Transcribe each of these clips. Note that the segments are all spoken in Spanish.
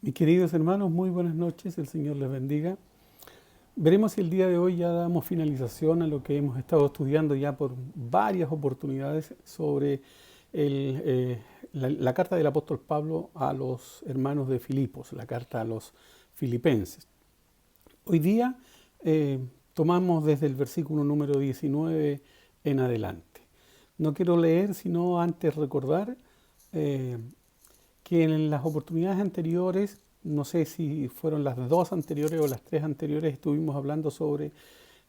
Mis queridos hermanos, muy buenas noches, el Señor les bendiga. Veremos si el día de hoy ya damos finalización a lo que hemos estado estudiando ya por varias oportunidades sobre la carta del apóstol Pablo a los hermanos de Filipos, la carta a los filipenses. Hoy día tomamos desde el versículo número 19 en adelante. No quiero leer, sino antes recordar eh, que en las oportunidades anteriores, no sé si fueron las dos anteriores o las tres anteriores, estuvimos hablando sobre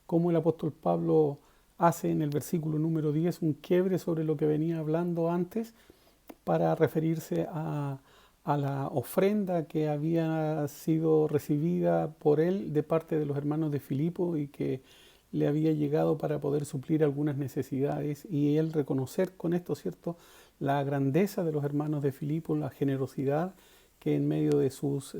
cómo el apóstol Pablo hace en el versículo número 10 un quiebre sobre lo que venía hablando antes para referirse a la ofrenda que había sido recibida por él de parte de los hermanos de Filipo y que le había llegado para poder suplir algunas necesidades y él reconocer con esto, ¿cierto?, la grandeza de los hermanos de Filipo, la generosidad que en medio de sus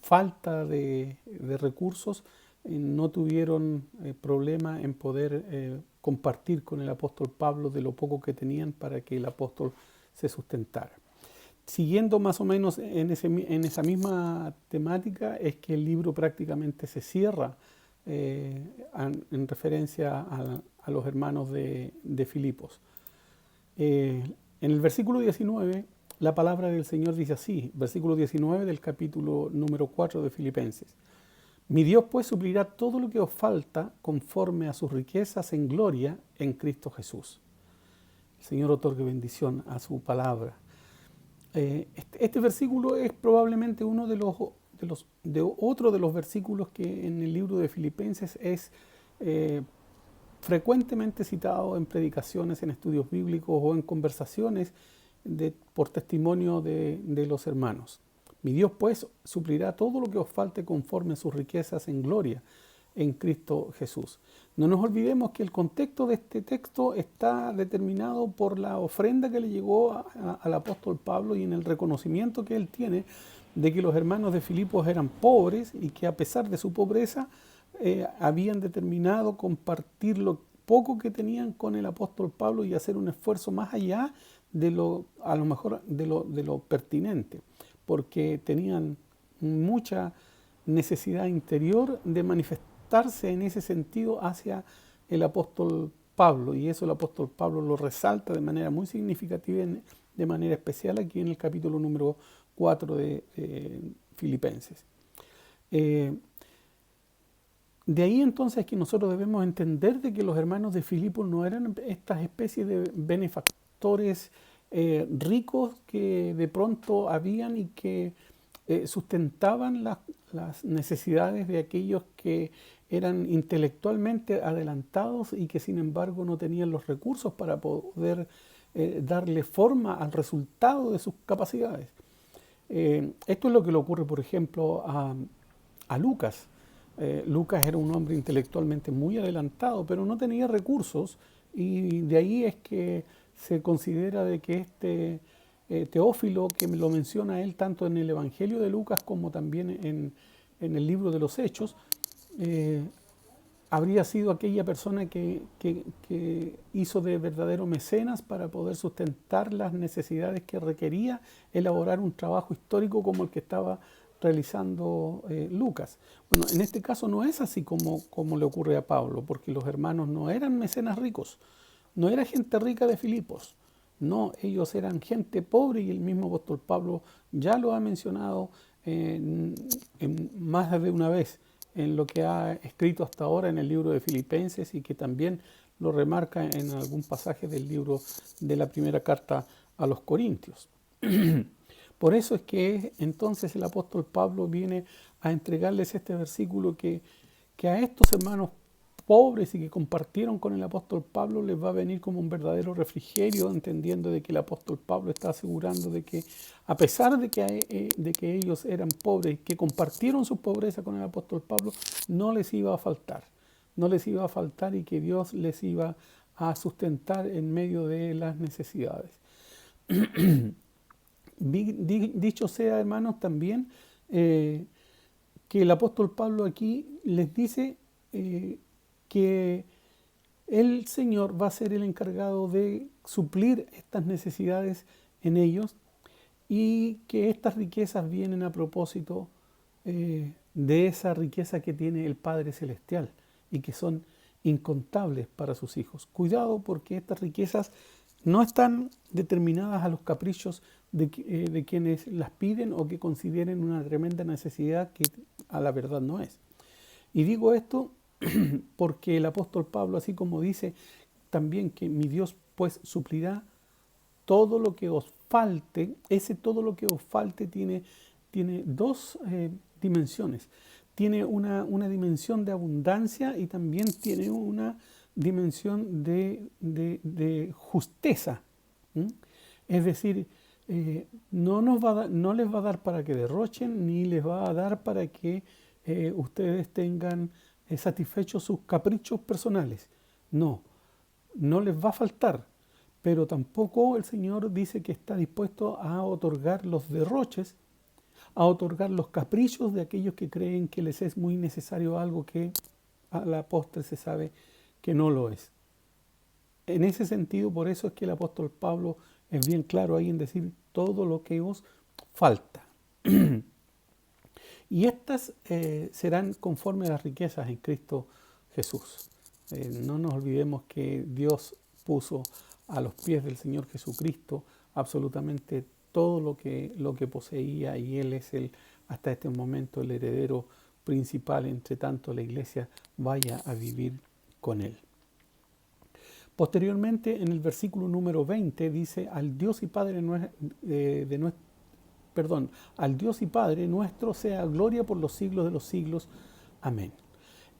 falta de recursos no tuvieron problema en poder compartir con el apóstol Pablo de lo poco que tenían para que el apóstol se sustentara. Siguiendo más o menos en esa misma temática es que el libro prácticamente se cierra en referencia a los hermanos de Filipos. En el versículo 19, la palabra del Señor dice así, versículo 19 del capítulo número 4 de Filipenses. Mi Dios pues suplirá todo lo que os falta conforme a sus riquezas en gloria en Cristo Jesús. El Señor otorgue bendición a su palabra. Este versículo es probablemente uno de otro de los versículos que en el libro de Filipenses es frecuentemente citado en predicaciones, en estudios bíblicos o en conversaciones por testimonio de los hermanos. Mi Dios pues suplirá todo lo que os falte conforme a sus riquezas en gloria en Cristo Jesús. No nos olvidemos que el contexto de este texto está determinado por la ofrenda que le llegó al apóstol Pablo y en el reconocimiento que él tiene de que los hermanos de Filipos eran pobres y que a pesar de su pobreza habían determinado compartir lo poco que tenían con el apóstol Pablo y hacer un esfuerzo más allá de a lo mejor de lo pertinente, porque tenían mucha necesidad interior de manifestarse en ese sentido hacia el apóstol Pablo, y eso el apóstol Pablo lo resalta de manera muy significativa, de manera especial aquí en el capítulo número 4 de Filipenses. De ahí entonces que nosotros debemos entender de que los hermanos de Filipos no eran estas especies de benefactores ricos que de pronto habían y que sustentaban las necesidades de aquellos que eran intelectualmente adelantados y que sin embargo no tenían los recursos para poder darle forma al resultado de sus capacidades. Esto es lo que le ocurre, por ejemplo, a Lucas. Lucas era un hombre intelectualmente muy adelantado, pero no tenía recursos, y de ahí es que se considera de que Teófilo, que lo menciona él tanto en el Evangelio de Lucas como también en el libro de los Hechos, habría sido aquella persona que hizo de verdadero mecenas para poder sustentar las necesidades que requería elaborar un trabajo histórico como el que estaba realizando Lucas. Bueno, en este caso no es así como le ocurre a Pablo, porque los hermanos no eran mecenas ricos, no era gente rica de Filipos, no, ellos eran gente pobre, y el mismo apóstol Pablo ya lo ha mencionado en más de una vez en lo que ha escrito hasta ahora en el libro de Filipenses, y que también lo remarca en algún pasaje del libro de la primera carta a los Corintios. Por eso es que entonces el apóstol Pablo viene a entregarles este versículo que a estos hermanos pobres y que compartieron con el apóstol Pablo les va a venir como un verdadero refrigerio, entendiendo de que el apóstol Pablo está asegurando de que a pesar de que ellos eran pobres, que compartieron su pobreza con el apóstol Pablo, no les iba a faltar, no les iba a faltar, y que Dios les iba a sustentar en medio de las necesidades. Dicho sea, hermanos, también que el apóstol Pablo aquí les dice que el Señor va a ser el encargado de suplir estas necesidades en ellos, y que estas riquezas vienen a propósito de esa riqueza que tiene el Padre Celestial y que son incontables para sus hijos. Cuidado, porque estas riquezas no están determinadas a los caprichos de quienes las piden o que consideren una tremenda necesidad que a la verdad no es. Y digo esto porque el apóstol Pablo, así como dice también que mi Dios pues suplirá todo lo que os falte, ese todo lo que os falte tiene dos dimensiones. Tiene una dimensión de abundancia y también tiene una dimensión de justeza. ¿Mm? Es decir, no les va a dar para que derrochen, ni les va a dar para que ustedes tengan satisfechos sus caprichos personales. No, no les va a faltar, pero tampoco el Señor dice que está dispuesto a otorgar los derroches, a otorgar los caprichos de aquellos que creen que les es muy necesario algo que a la postre se sabe que no lo es. En ese sentido, por eso es que el apóstol Pablo es bien claro ahí en decir todo lo que os falta. Y estas serán conforme a las riquezas en Cristo Jesús. No nos olvidemos que Dios puso a los pies del Señor Jesucristo absolutamente todo lo que poseía, y Él es hasta este momento el heredero principal, entre tanto la iglesia vaya a vivir con Él. Posteriormente, en el versículo número 20 dice: al Dios y Padre al Dios y Padre nuestro sea gloria por los siglos de los siglos. Amén.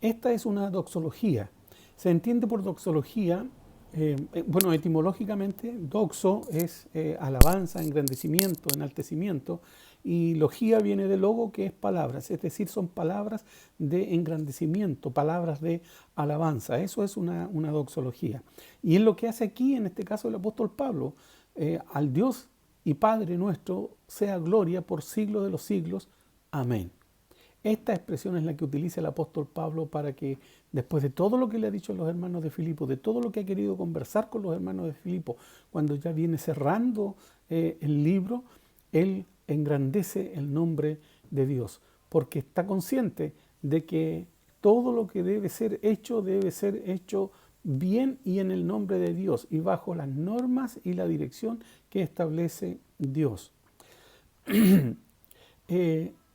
Esta es una doxología. Se entiende por doxología, etimológicamente, doxo es alabanza, engrandecimiento, enaltecimiento, y logía viene de logo, que es palabras, es decir, son palabras de engrandecimiento, palabras de alabanza. Eso es una doxología. Y es lo que hace aquí, en este caso, el apóstol Pablo: al Dios y Padre nuestro sea gloria por siglos de los siglos. Amén. Esta expresión es la que utiliza el apóstol Pablo para que, después de todo lo que le ha dicho a los hermanos de Filipo, de todo lo que ha querido conversar con los hermanos de Filipo, cuando ya viene cerrando el libro, él engrandece el nombre de Dios, porque está consciente de que todo lo que debe ser hecho bien y en el nombre de Dios y bajo las normas y la dirección que establece Dios.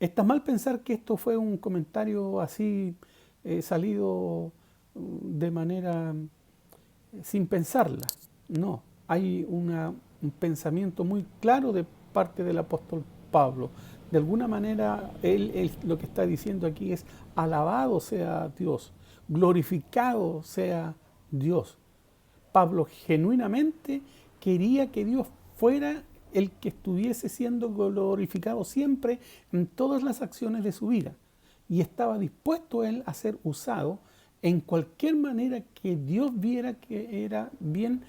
Está mal pensar que esto fue un comentario así salido de manera sin pensarla. No, hay un pensamiento muy claro de parte del apóstol Pablo. De alguna manera, él lo que está diciendo aquí es: alabado sea Dios, glorificado sea Dios. Pablo genuinamente quería que Dios fuera el que estuviese siendo glorificado siempre en todas las acciones de su vida, y estaba dispuesto él a ser usado en cualquier manera que Dios viera que era bien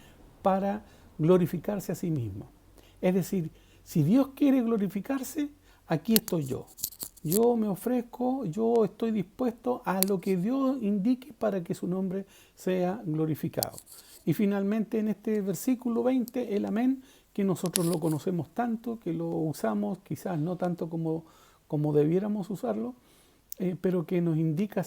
para glorificarse a sí mismo. Es decir, si Dios quiere glorificarse, aquí estoy yo. Yo me ofrezco, yo estoy dispuesto a lo que Dios indique para que su nombre sea glorificado. Y finalmente, en este versículo 20, el amén, que nosotros lo conocemos tanto, que lo usamos quizás no tanto como debiéramos usarlo, pero que nos indica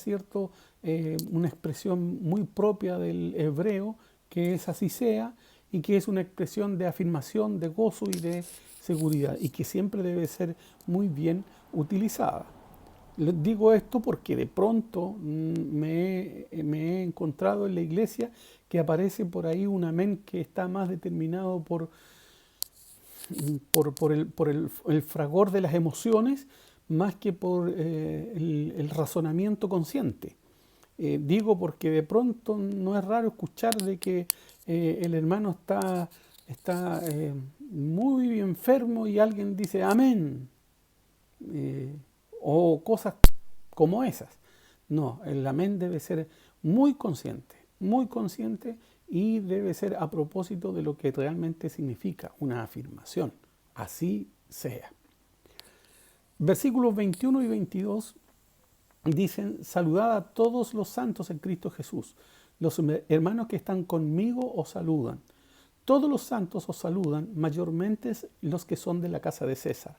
una expresión muy propia del hebreo, que es así sea, y que es una expresión de afirmación, de gozo y de seguridad, y que siempre debe ser muy bien utilizada. Les digo esto porque de pronto me he encontrado en la iglesia que aparece por ahí un amén que está más determinado por el fragor de las emociones, más que por el razonamiento consciente. Digo porque de pronto no es raro escuchar de que el hermano está muy enfermo y alguien dice amén, o cosas como esas. No, el amén debe ser muy consciente, y debe ser a propósito de lo que realmente significa una afirmación. Así sea. Versículos 21 y 22 dicen: saludad a todos los santos en Cristo Jesús. Los hermanos que están conmigo os saludan. Todos los santos os saludan, mayormente los que son de la casa de César.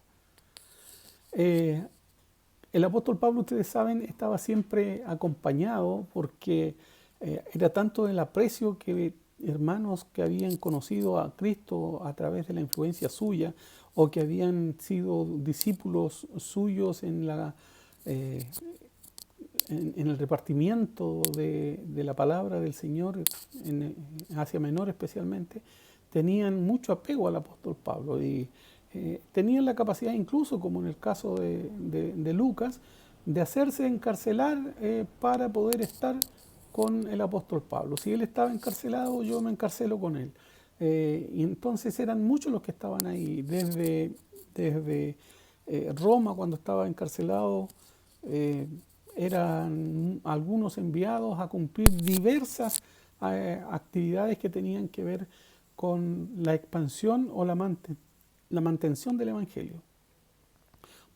El apóstol Pablo, ustedes saben, estaba siempre acompañado porque era tanto el aprecio que hermanos que habían conocido a Cristo a través de la influencia suya o que habían sido discípulos suyos en el repartimiento de la palabra del Señor, en Asia Menor especialmente, tenían mucho apego al apóstol Pablo y tenían la capacidad incluso, como en el caso de Lucas, de hacerse encarcelar para poder estar con el apóstol Pablo. Si él estaba encarcelado, yo me encarcelo con él. Y entonces eran muchos los que estaban ahí, desde Roma, cuando estaba encarcelado, eran algunos enviados a cumplir diversas actividades que tenían que ver con la expansión o la mantención del Evangelio.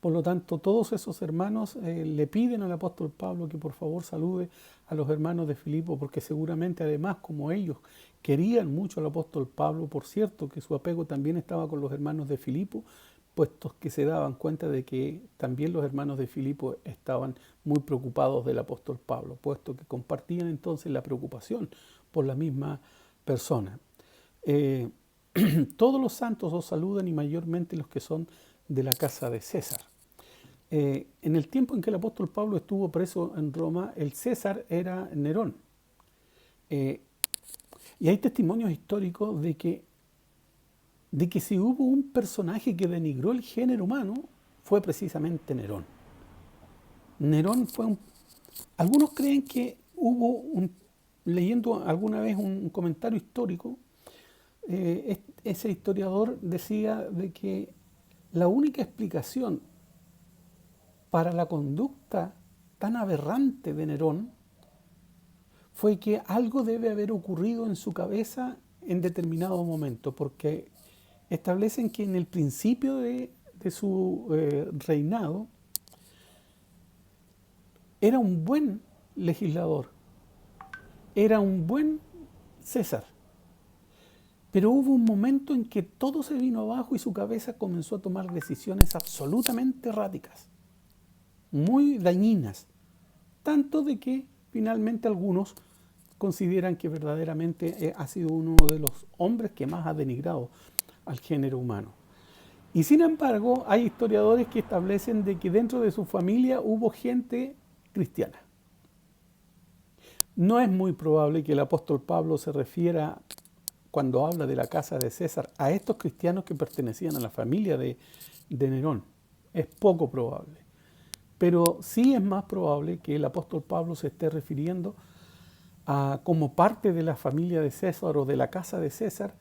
Por lo tanto, todos esos hermanos le piden al apóstol Pablo que por favor salude a los hermanos de Filipo, porque seguramente además, como ellos querían mucho al apóstol Pablo, por cierto que su apego también estaba con los hermanos de Filipo, puestos que se daban cuenta de que también los hermanos de Filipo estaban muy preocupados del apóstol Pablo, puesto que compartían entonces la preocupación por la misma persona. Todos los santos os saludan y mayormente los que son de la casa de César. En el tiempo en que el apóstol Pablo estuvo preso en Roma, el César era Nerón. Y hay testimonios históricos de que si hubo un personaje que denigró el género humano, fue precisamente Nerón. Nerón fue Algunos creen que leyendo alguna vez un comentario histórico, ese historiador decía de que la única explicación para la conducta tan aberrante de Nerón fue que algo debe haber ocurrido en su cabeza en determinado momento, porque establecen que en el principio de su reinado era un buen legislador, era un buen César, pero hubo un momento en que todo se vino abajo y su cabeza comenzó a tomar decisiones absolutamente erráticas, muy dañinas, tanto de que finalmente algunos consideran que verdaderamente ha sido uno de los hombres que más ha denigrado al género humano. Y sin embargo, hay historiadores que establecen de que dentro de su familia hubo gente cristiana. No es muy probable que el apóstol Pablo se refiera, cuando habla de la casa de César, a estos cristianos que pertenecían a la familia de Nerón. Es poco probable. Pero sí es más probable que el apóstol Pablo se esté refiriendo como parte de la familia de César o de la casa de César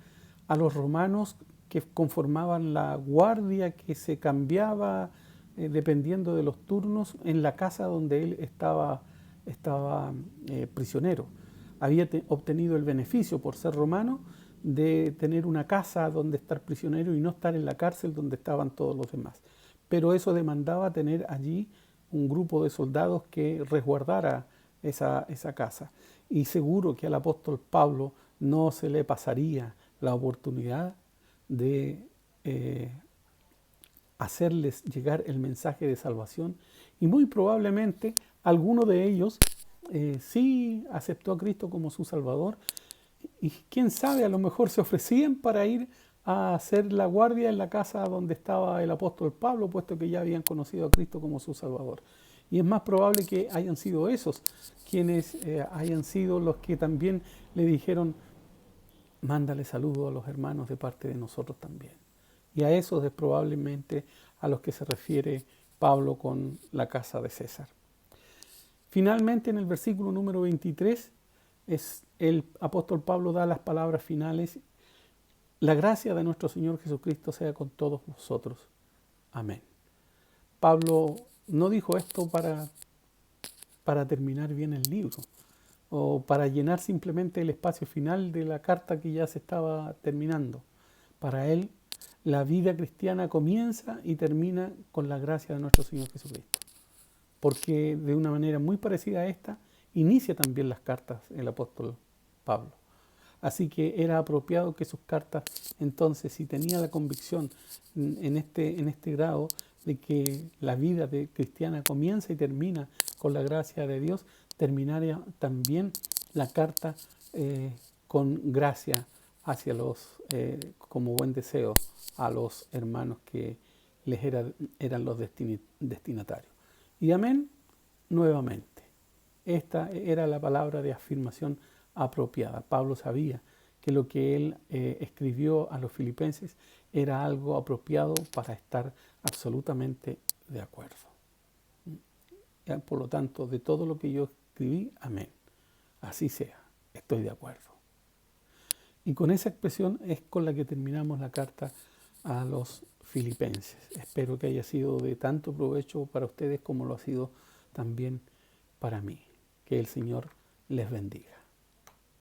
a los romanos que conformaban la guardia que se cambiaba dependiendo de los turnos en la casa donde él estaba prisionero. Había obtenido el beneficio por ser romano de tener una casa donde estar prisionero y no estar en la cárcel donde estaban todos los demás. Pero eso demandaba tener allí un grupo de soldados que resguardara esa casa. Y seguro que al apóstol Pablo no se le pasaría la oportunidad de hacerles llegar el mensaje de salvación, y muy probablemente alguno de ellos sí aceptó a Cristo como su Salvador, y quién sabe, a lo mejor se ofrecían para ir a hacer la guardia en la casa donde estaba el apóstol Pablo, puesto que ya habían conocido a Cristo como su Salvador. Y es más probable que hayan sido esos quienes hayan sido los que también le dijeron: mándale saludo a los hermanos de parte de nosotros también. Y a esos es probablemente a los que se refiere Pablo con la casa de César. Finalmente, en el versículo número 23, el apóstol Pablo da las palabras finales: la gracia de nuestro Señor Jesucristo sea con todos vosotros. Amén. Pablo no dijo esto para terminar bien el libro o para llenar simplemente el espacio final de la carta que ya se estaba terminando. Para él, la vida cristiana comienza y termina con la gracia de nuestro Señor Jesucristo. Porque de una manera muy parecida a esta, inicia también las cartas el apóstol Pablo. Así que era apropiado que sus cartas, entonces, si tenía la convicción en este grado de que la vida de cristiana comienza y termina con la gracia de Dios, terminaría también la carta con gracia hacia como buen deseo a los hermanos que les eran los destinatarios. Y amén, nuevamente. Esta era la palabra de afirmación apropiada. Pablo sabía que lo que él escribió a los filipenses era algo apropiado para estar absolutamente de acuerdo. Por lo tanto, de todo lo que yo escribí, amén. Así sea, estoy de acuerdo. Y con esa expresión es con la que terminamos la carta a los filipenses. Espero que haya sido de tanto provecho para ustedes como lo ha sido también para mí. Que el Señor les bendiga.